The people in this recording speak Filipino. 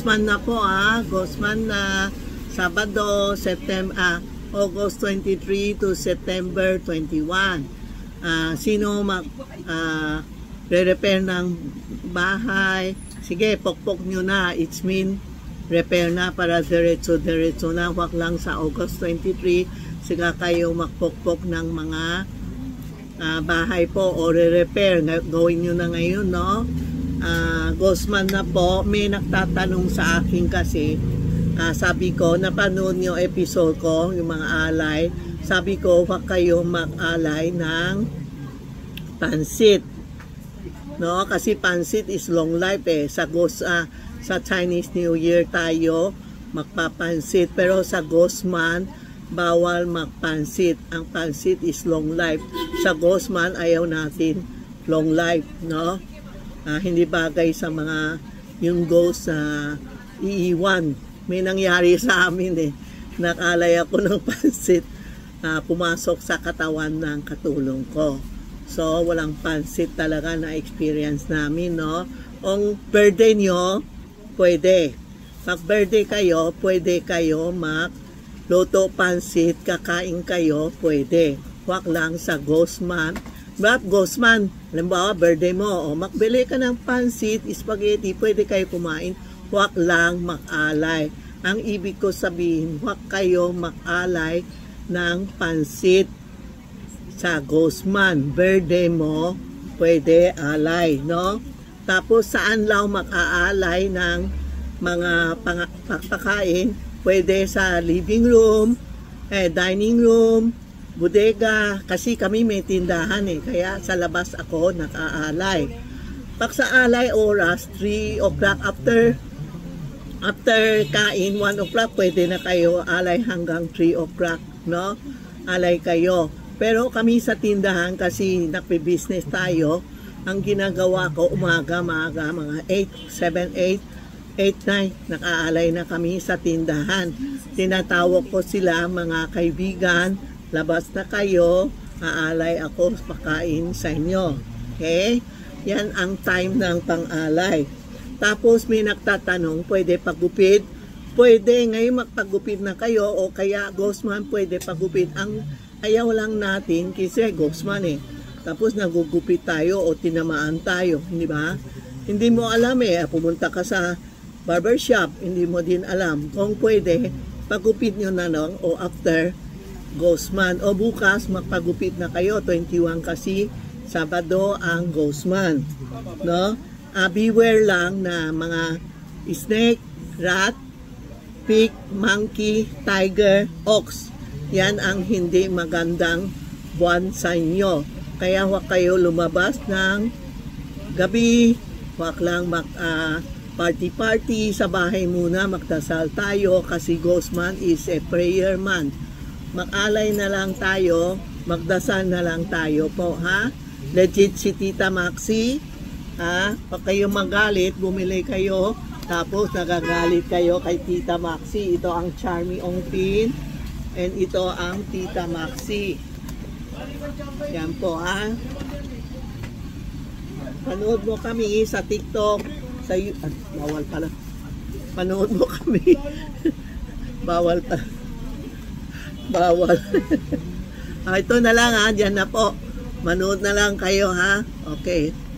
Ghostman na po Ghostman na Sabado, August 23 to September 21. Sino re-repair ng bahay? Sige, pokpok nyo na. It's mean repair na para diretso-diretso na. Huwag lang sa August 23. Siga kayo magpokpok ng mga bahay po o re-repair. Gawin nyo na ngayon, no? Ghostman na po. May nagtatanong sa akin kasi, sabi ko, napanood nyo episode ko, yung mga alay. Sabi ko, huwag kayo mag-alay ng pansit. No? Kasi pansit is long life sa Chinese New Year tayo magpapansit. Pero sa Ghostman, bawal magpansit. Ang pansit is long life. Sa Ghostman, ayaw natin long life. No? Hindi bagay sa mga yung ghost iiwan. May nangyari sa amin Nakalay ako ng pansit. Pumasok sa katawan ng katulong ko. So, walang pansit talaga na experience namin, no? Kung birthday nyo, pwede. Pag birthday kayo, pwede kayo magluto pansit, kakain kayo, pwede. Huwag lang sa Ghostman. Ghostman, halimbawa, birthday mo, magbili ka ng pansit, spaghetti, pwede kayo kumain. Huwag lang mag-alay. Ang ibig ko sabihin, huwag kayo mag-alay ng pansit sa Ghostman. Birthday mo, pwede alay, no? Tapos saan lang mag-aalay ng mga pagpakain? Pwede sa living room, dining room, bodega. Kasi kami may tindahan kaya sa labas ako nag-aalay. Pag sa alay oras, 3 o'clock after kain, 1 o'clock, pwede na kayo alay hanggang 3 o'clock, no? Alay kayo. Pero kami sa tindahan, kasi nagpe-business tayo, ang ginagawa ko, umaga, mga 8, 7, 8, 9, nakaalay na kami sa tindahan. Tinatawag ko sila, mga kaibigan, labas na kayo, aalay ako, pakain sa inyo. Okay? Yan ang time ng pang-alay. Tapos may nagtatanong, pwede pagupit? Pwede, ngayon magpagupit na kayo, o kaya Ghostman, pwede pagupit. Ang ayaw lang natin kasi Ghostman tapos nagugupit tayo o tinamaan tayo, hindi ba? Hindi mo alam pumunta ka sa barbershop, hindi mo din alam. Kung pwede, pagupit nyo na lang o after Ghostman. O bukas, magpagupit na kayo, 21 kasi, Sabado ang Ghostman. No? Beware lang na mga snake, rat, pig, monkey, tiger, ox. Yan ang hindi magandang buwan sa inyo. Kaya huwag kayo lumabas ng gabi. Huwag lang party-party sa bahay muna. Magdasal tayo kasi Ghostman is a prayer month. Mag-alay na lang tayo. Magdasal na lang tayo po, ha? Legit si Tita Maxi. Pag kayo magalit, bumili kayo. Tapos nagagalit kayo kay Tita Maxi. Ito ang Charmy Ongpin. And ito ang Tita Maxi. Yan po, Panood mo kami sa TikTok, sa bawal pala. Panood mo kami. Bawal pa. Bawal. Ito na lang Diyan na po. Manood na lang kayo Okay.